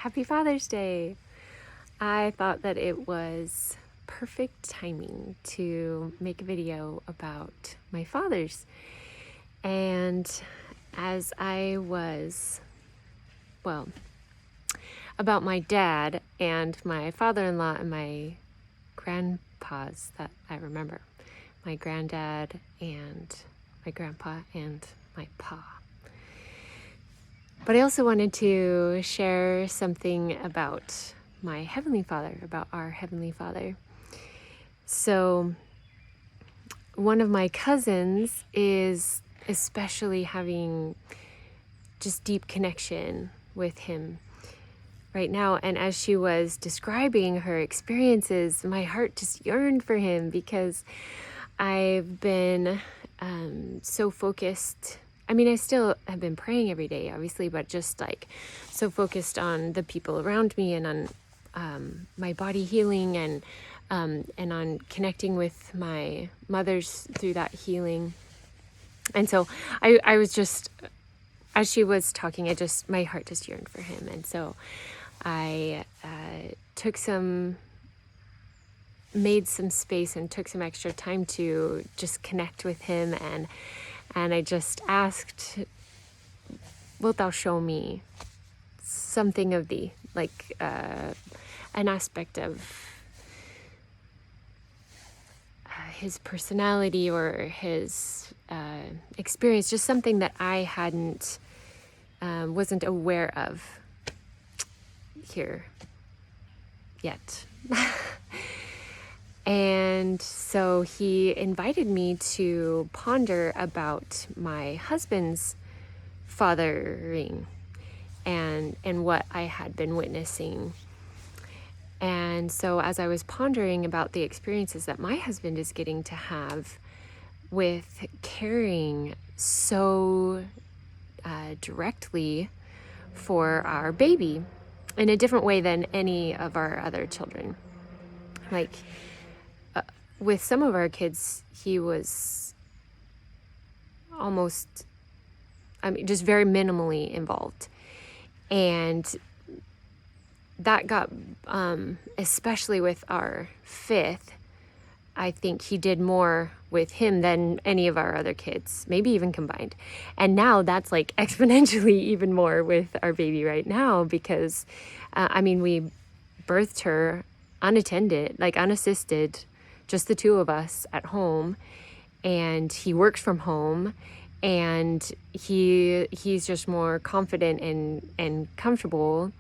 Happy Father's Day! I thought that it was perfect timing to make a video about my fathers. And as I was, about my dad and my father-in-law and my grandpas that I remember. My granddad and my grandpa and my pa. But I also wanted to share something about my Heavenly Father, about our Heavenly Father. So one of my cousins is especially having just deep connection with him right now. And as she was describing her experiences, my heart just yearned for him because I've been so focused. I mean, I still have been praying every day, obviously, but just like so focused on the people around me and on my body healing and on connecting with my mothers through that healing. And so I was just, as she was talking, my heart just yearned for him. And so I made some space and took some extra time to just connect with him. And I just asked, wilt thou show me something of thee, like an aspect of his personality or his experience, just something that I wasn't aware of here yet. And so he invited me to ponder about my husband's fathering and what I had been witnessing. And so as I was pondering about the experiences that my husband is getting to have with caring so directly for our baby in a different way than any of our other children. Like, with some of our kids, he was almost, just very minimally involved. And that got, especially with our fifth, I think he did more with him than any of our other kids, maybe even combined. And now that's like exponentially even more with our baby right now because, we birthed her unattended, like unassisted, just the two of us at home, and he works from home, and he's just more confident and comfortable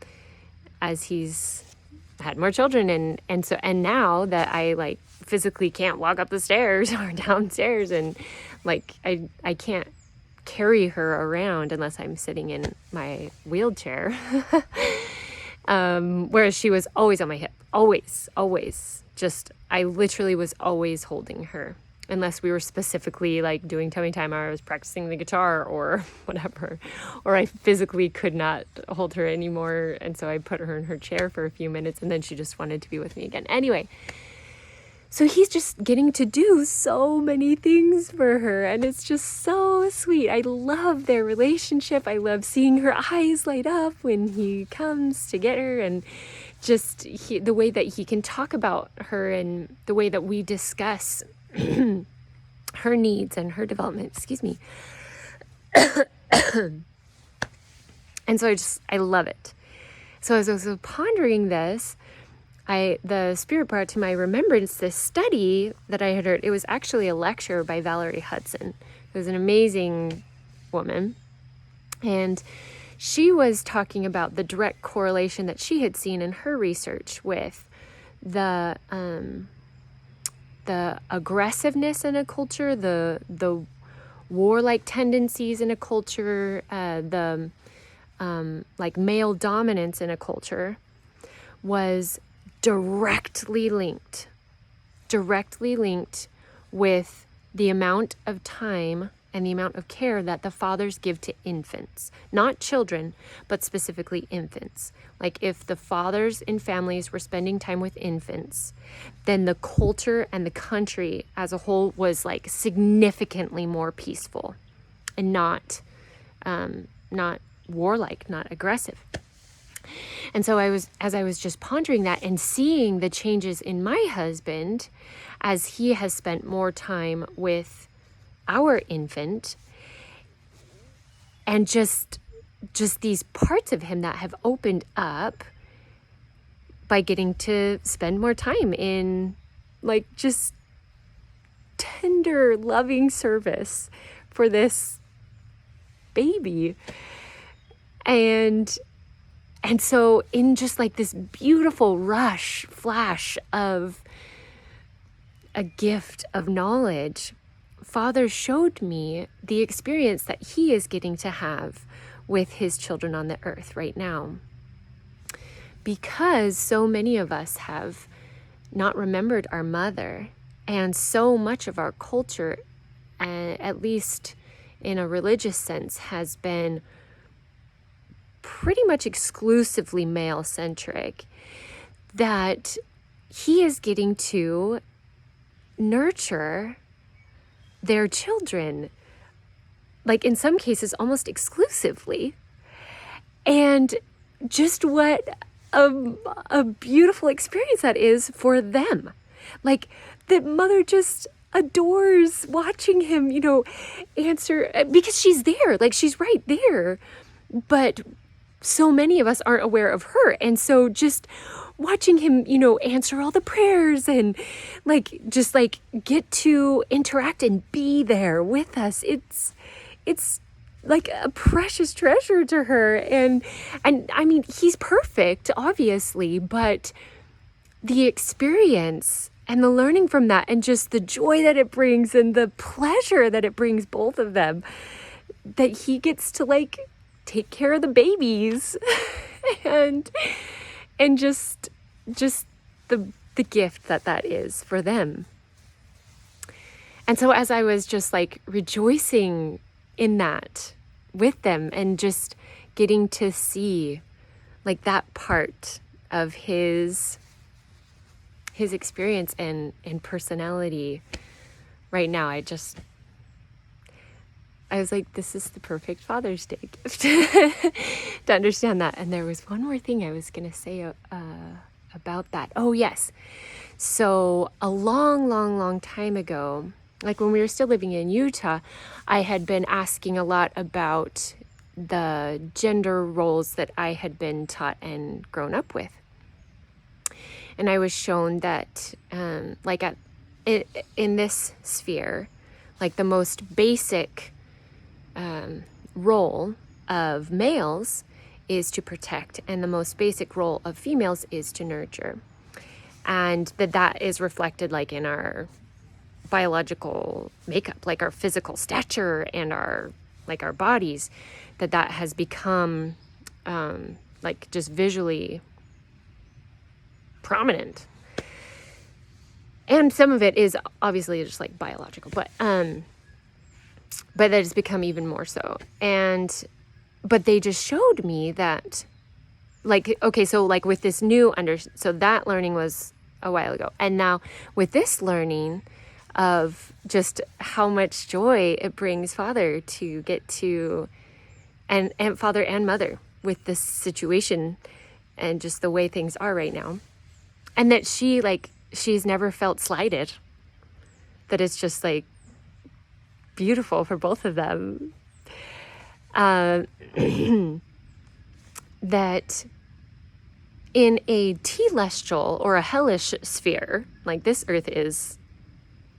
as he's had more children, and now that I like physically can't walk up the stairs or downstairs, and like I can't carry her around unless I'm sitting in my wheelchair. Whereas she was always on my hip, always. Just, I literally was always holding her, unless we were specifically like doing tummy time or I was practicing the guitar or whatever, or I physically could not hold her anymore. And so I put her in her chair for a few minutes and then she just wanted to be with me again. Anyway, so he's just getting to do so many things for her, and it's just so sweet. I love their relationship. I love seeing her eyes light up when he comes to get her, and just the way that he can talk about her and the way that we discuss her needs and her development. Excuse me. And so I love it. So as I was pondering this, the Spirit brought to my remembrance this study that I had heard. It was actually a lecture by Valerie Hudson. It was an amazing woman. And she was talking about the direct correlation that she had seen in her research with the aggressiveness in a culture, the warlike tendencies in a culture, the like male dominance in a culture was directly linked with the amount of time and the amount of care that the fathers give to infants, not children, but specifically infants. Like if the fathers in families were spending time with infants, then the culture and the country as a whole was like significantly more peaceful and not warlike, not aggressive. And so as I was just pondering that and seeing the changes in my husband as he has spent more time with our infant, and just these parts of him that have opened up by getting to spend more time in like just tender, loving service for this baby. And so in just like this beautiful flash of a gift of knowledge, Father showed me the experience that he is getting to have with his children on the earth right now. Because so many of us have not remembered our mother, and so much of our culture, at least in a religious sense, has been pretty much exclusively male-centric, that he is getting to nurture their children, like in some cases almost exclusively. And just what a beautiful experience that is for them. Like that mother just adores watching him, answer, because she's there, like she's right there. But so many of us aren't aware of her. And so just watching him, answer all the prayers and just get to interact and be there with us. It's like a precious treasure to her. And I mean, he's perfect, obviously, but the experience and the learning from that and just the joy that it brings and the pleasure that it brings both of them, that he gets to take care of the babies and just the gift that is for them. And so as I was just rejoicing in that with them and just getting to see that part of his experience and personality right now, I was like, this is the perfect Father's Day gift to understand that. And there was one more thing I was going to say about that. Oh, yes. So a long time ago, when we were still living in Utah, I had been asking a lot about the gender roles that I had been taught and grown up with. And I was shown that, in this sphere, the most basic role of males is to protect, and the most basic role of females is to nurture. And that is reflected in our biological makeup, our physical stature and our bodies, that has become just visually prominent. And some of it is obviously just biological, but that has become even more so. But they just showed me that okay, so with this new so that learning was a while ago. And now with this learning of just how much joy it brings Father to get to, and Father and Mother with this situation and just the way things are right now. And that she's never felt slighted. That it's just beautiful for both of them. That in a telestial or a hellish sphere, like this earth is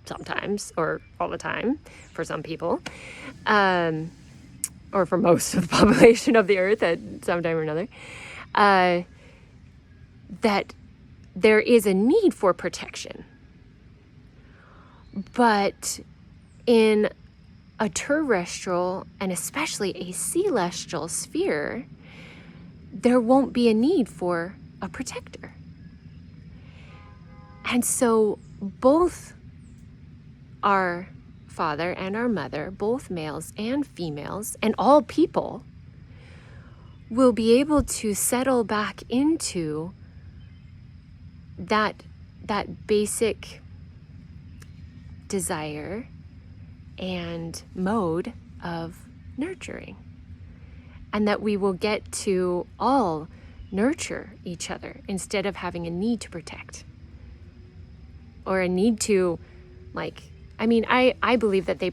sometimes or all the time for some people, or for most of the population of the earth at some time or another, that there is a need for protection. But in a terrestrial and especially a celestial sphere, there won't be a need for a protector. And so both our Father and our Mother, both males and females, and all people, will be able to settle back into that basic desire and mode of nurturing. And that we will get to all nurture each other instead of having a need to protect or a need to, like, I mean, I believe that they